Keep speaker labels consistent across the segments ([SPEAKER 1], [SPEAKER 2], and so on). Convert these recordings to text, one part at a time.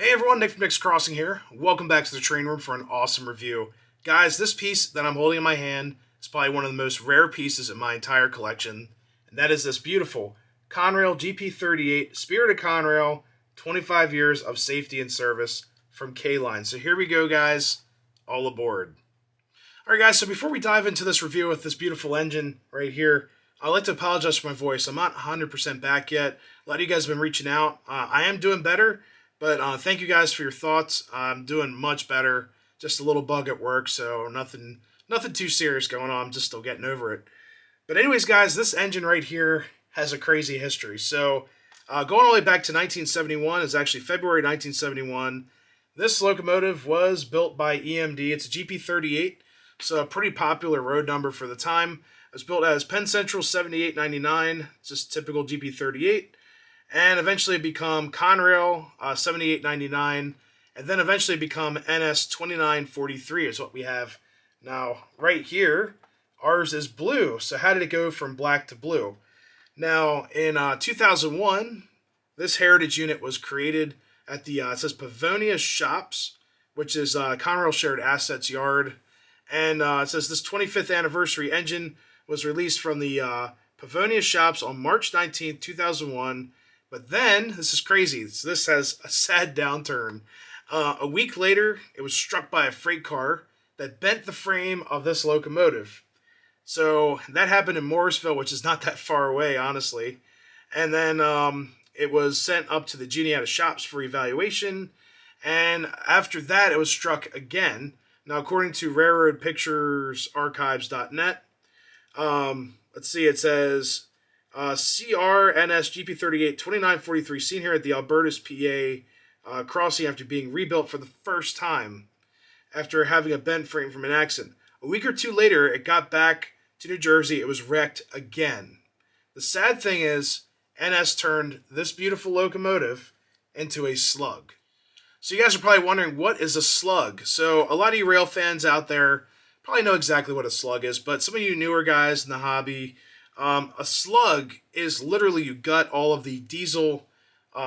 [SPEAKER 1] Hey everyone, Nick from Nick's Crossing here. Welcome back to the train room for an awesome review. Guys, this piece that I'm holding in my hand is probably one of the most rare pieces in my entire collection, and that is this beautiful Conrail GP38 Spirit of Conrail 25 years of safety and service from K-Line. So here we go, guys. All aboard. Alright guys, so before we dive into this review with this beautiful engine right here, I'd like to apologize for my voice. I'm not 100% back yet. A lot of you guys have been reaching out. I am doing better. But thank you guys for your thoughts. I'm doing much better. Just a little bug at work, so nothing too serious going on. I'm just still getting over it. But anyways, guys, this engine right here has a crazy history. So going all the way back to 1971, is actually February 1971. This locomotive was built by EMD. It's a GP38, so a pretty popular road number for the time. It was built as Penn Central 7899, just typical GP38. And eventually become Conrail 7899, and then eventually become NS 2943 is what we have now right here. Ours is blue. So how did it go from black to blue? Now in 2001, this heritage unit was created at the it says Pavonia Shops, which is Conrail Shared Assets Yard, and it says this 25th anniversary engine was released from the Pavonia Shops on March 19th, 2001. But then, this is crazy, so this has a sad downturn. A week later, it was struck by a freight car that bent the frame of this locomotive. So that happened in Morrisville, which is not that far away, honestly. And then it was sent up to the Juniata Shops for evaluation. And after that, it was struck again. Now, according to RailroadPicturesArchives.net, let's see, it says... CRNS GP38 2943 seen here at the Albertus, PA crossing after being rebuilt for the first time after having a bent frame from an accident. A week or two later, it got back to New Jersey. It was wrecked again. The sad thing is, NS turned this beautiful locomotive into a slug. So you guys are probably wondering, what is a slug? So a lot of you rail fans out there probably know exactly what a slug is, but some of you newer guys in the hobby, a slug is literally you gut all of the diesel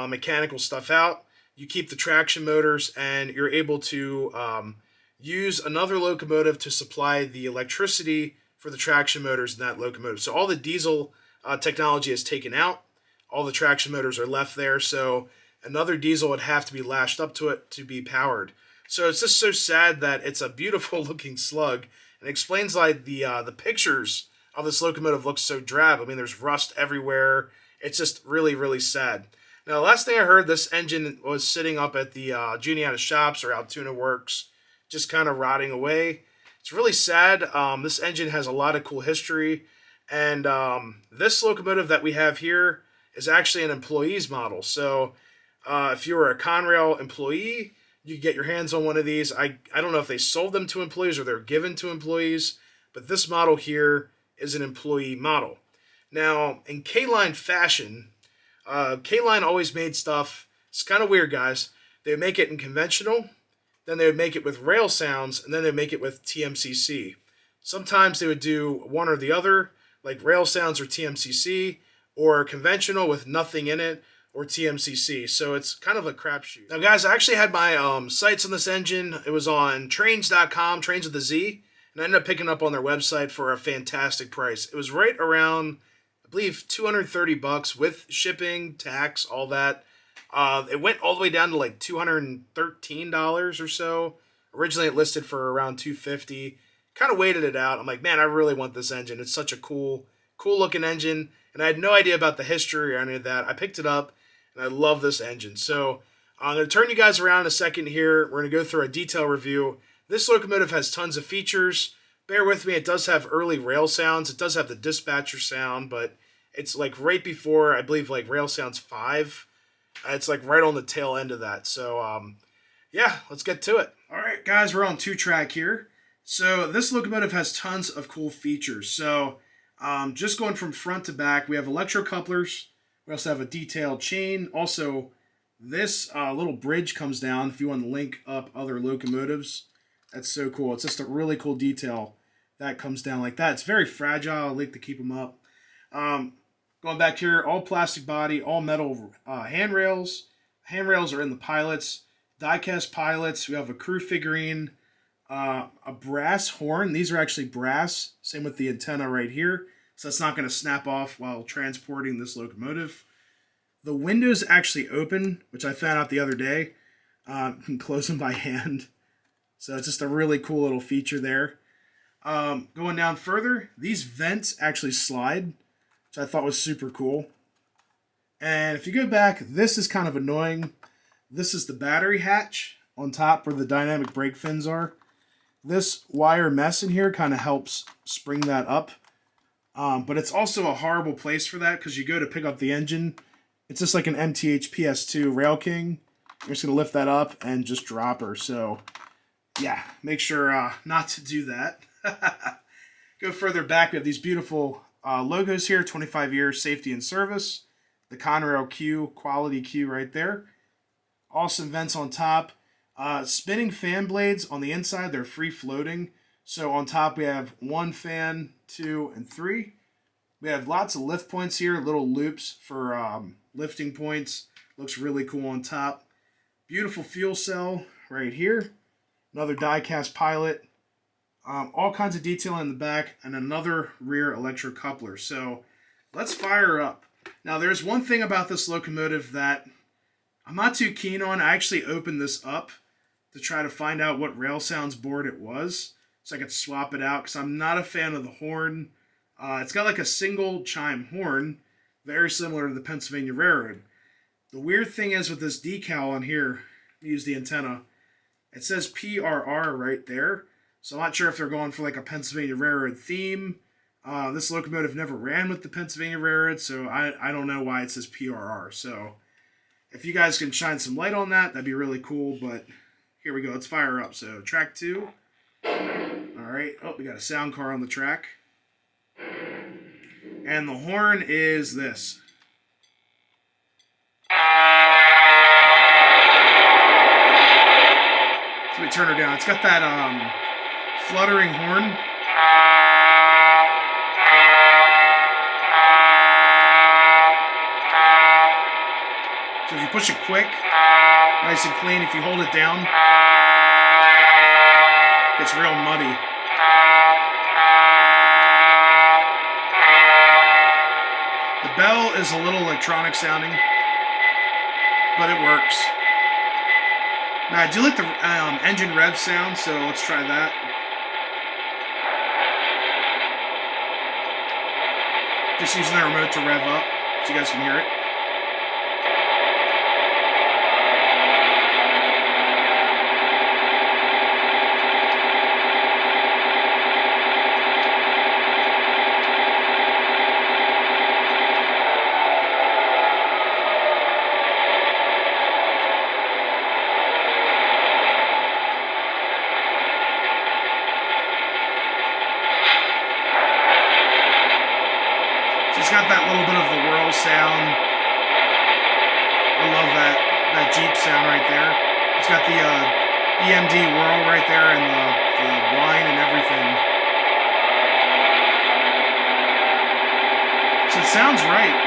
[SPEAKER 1] mechanical stuff out. You keep the traction motors, and you're able to use another locomotive to supply the electricity for the traction motors in that locomotive. So all the diesel technology is taken out. All the traction motors are left there. So another diesel would have to be lashed up to it to be powered. So it's just so sad that it's a beautiful looking slug. And it explains like the pictures of this locomotive looks so drab. I mean, there's rust everywhere. It's just really, really sad. Now, the last thing I heard, this engine was sitting up at the Juniata Shops or Altoona Works, just kind of rotting away. It's really sad. This engine has a lot of cool history. And this locomotive that we have here is actually an employee's model. So if you were a Conrail employee, you could get your hands on one of these. I don't know if they sold them to employees or they're given to employees, but this model here is an employee model. Now, in K-Line fashion, K-Line always made stuff, it's kind of weird, guys. They would make it in conventional, then they would make it with Railsounds, and then they would make it with TMCC. Sometimes they would do one or the other, like Railsounds or TMCC, or conventional with nothing in it, or TMCC. So it's kind of a crapshoot. Now, guys, I actually had my sights on this engine. It was on trains.com, trains with a Z. And I ended up picking up on their website for a fantastic price. It was right around, I believe, $230 with shipping, tax, all that. It went all the way down to like $213 or so. Originally, it listed for around $250. Kind of waited it out. I'm like, man, I really want this engine. It's such a cool looking engine. And I had no idea about the history or any of that. I picked it up, and I love this engine. So I'm going to turn you guys around in a second here. We're going to go through a detailed review. This locomotive has tons of features. Bear with me, it does have early Railsounds. It does have the dispatcher sound, but it's like right before, I believe, like Railsounds 5. It's like right on the tail end of that. So, yeah, let's get to it. All right, guys, we're on 2-track here. So this locomotive has tons of cool features. So just going from front to back, we have electro couplers. We also have a detailed chain. Also, this little bridge comes down if you want to link up other locomotives. That's so cool. It's just a really cool detail that comes down like that. It's very fragile. I like to keep them up. Going back here, all plastic body, all metal handrails. Handrails are in the pilots. die-cast pilots. We have a crew figurine, a brass horn. These are actually brass. Same with the antenna right here. So that's not going to snap off while transporting this locomotive. The windows actually open, which I found out the other day. You can close them by hand. So it's just a really cool little feature there. Going down further, these vents actually slide, which I thought was super cool. And if you go back, this is kind of annoying. This is the battery hatch on top where the dynamic brake fins are. This wire mess in here kind of helps spring that up. But it's also a horrible place for that because you go to pick up the engine. It's just like an MTH PS2 Rail King. You're just going to lift that up and just drop her. So, yeah, make sure not to do that. Go further back, we have these beautiful logos here, 25 years safety and service. The Conrail Q, quality Q right there. Awesome vents on top. Spinning fan blades on the inside, they're free floating. So on top we have 1 fan, 2, and 3. We have lots of lift points here, little loops for lifting points. Looks really cool on top. Beautiful fuel cell right here. Another die-cast pilot. All kinds of detail in the back, and another rear electric coupler. So let's fire up. Now there's one thing about this locomotive that I'm not too keen on. I actually opened this up to try to find out what Railsounds board it was, so I could swap it out, because I'm not a fan of the horn. It's got like a single chime horn, very similar to the Pennsylvania Railroad. The weird thing is with this decal on here, use the antenna, it says PRR right there. So I'm not sure if they're going for like a Pennsylvania Railroad theme. This locomotive never ran with the Pennsylvania Railroad, so I don't know why it says PRR. So if you guys can shine some light on that, that'd be really cool. But here we go. Let's fire up. So track 2. All right. Oh, we got a sound car on the track. And the horn is this. So we turn her down. It's got that fluttering horn. So if you push it quick, nice and clean. If you hold it down, it gets real muddy. The bell is a little electronic sounding, but it works. Now I do like the engine rev sound, so let's try that. Just using that remote to rev up, so you guys can hear it. It's got that little bit of the whirl sound. I love that Jeep sound right there. It's got the EMD whirl right there and the whine and everything. So it sounds right.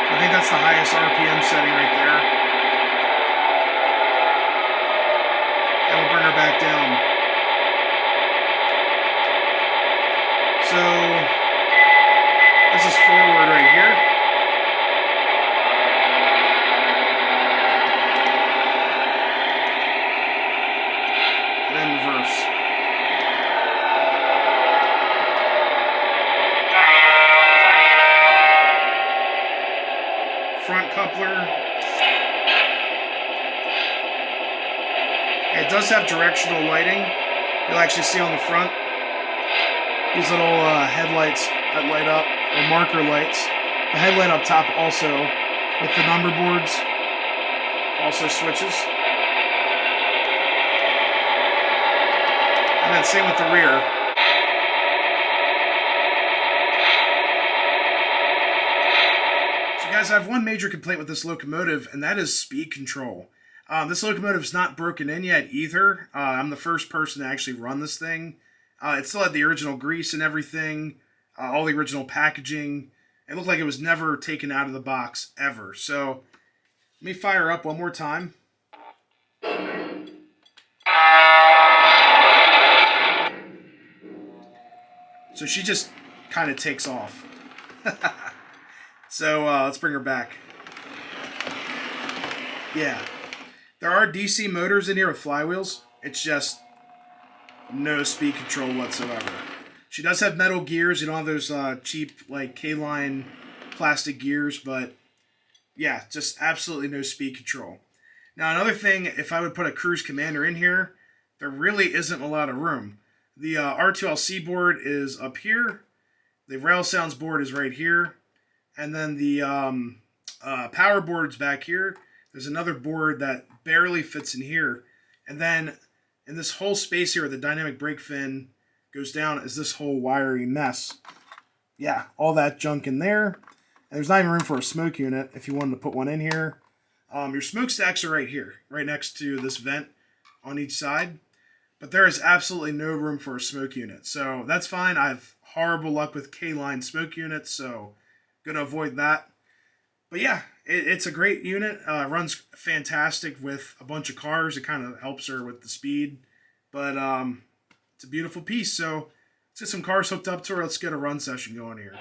[SPEAKER 1] I think that's the highest RPM setting right there. And we'll bring her back down. So, this is forward right here. And then reverse. Front coupler. It does have directional lighting. You'll actually see on the front. These little headlights that light up, or marker lights. The headlight up top also, with the number boards, also switches. And then same with the rear. So guys, I have one major complaint with this locomotive, and that is speed control. This locomotive is not broken in yet either. I'm the first person to actually run this thing. It still had the original grease and everything, all the original packaging. It looked like it was never taken out of the box, ever. So, Let me fire up one more time. So she just kind of takes off. So let's bring her back. Yeah. There are DC motors in here with flywheels. It's just no speed control whatsoever. She does have metal gears. You don't have those cheap like K-line plastic gears, but yeah, just absolutely no speed control. Now another thing, if I would put a cruise commander in here, there really isn't a lot of room. The R2LC board is up here. The Railsounds board is right here. And then the power board's back here. There's another board that barely fits in here. And then in this whole space here where the dynamic brake fin goes down is this whole wiry mess. Yeah, all that junk in there. And there's not even room for a smoke unit if you wanted to put one in here. Your smokestacks are right here, right next to this vent on each side. But there is absolutely no room for a smoke unit. So that's fine. I have horrible luck with K-line smoke units, so going to avoid that. But yeah, it's a great unit. Runs fantastic with a bunch of cars. It kind of helps her with the speed. But it's a beautiful piece. So let's get some cars hooked up to her. Let's get a run session going here.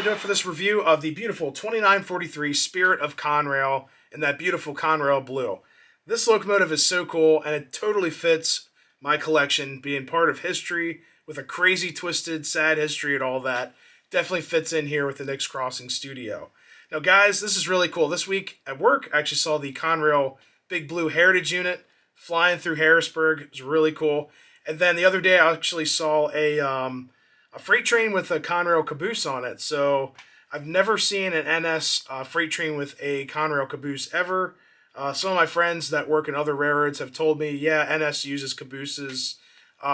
[SPEAKER 1] do it for this review of the beautiful 2943 Spirit of Conrail in that beautiful Conrail blue. This locomotive is so cool, and it totally fits my collection, being part of history with a crazy, twisted, sad history and all that. Definitely fits in here with the Knicks Crossing studio. Now, guys, this is really cool. This week at work, I actually saw the Conrail Big Blue Heritage Unit flying through Harrisburg. It was really cool. And then the other day, I actually saw a freight train with a Conrail caboose on it. So I've never seen an NS freight train with a Conrail caboose ever. Some of my friends that work in other railroads have told me, yeah, NS uses cabooses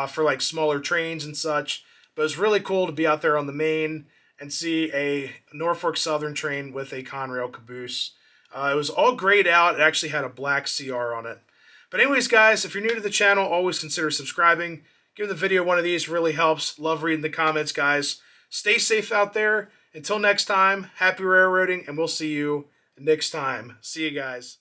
[SPEAKER 1] for like smaller trains and such. But it's really cool to be out there on the main and see a Norfolk Southern train with a Conrail caboose. It was all grayed out. It actually had a black CR on it. But anyways, guys, if you're new to the channel, always consider subscribing. Give the video one of these, really helps. Love reading the comments, guys. Stay safe out there. Until next time, happy railroading, and we'll see you next time. See you guys.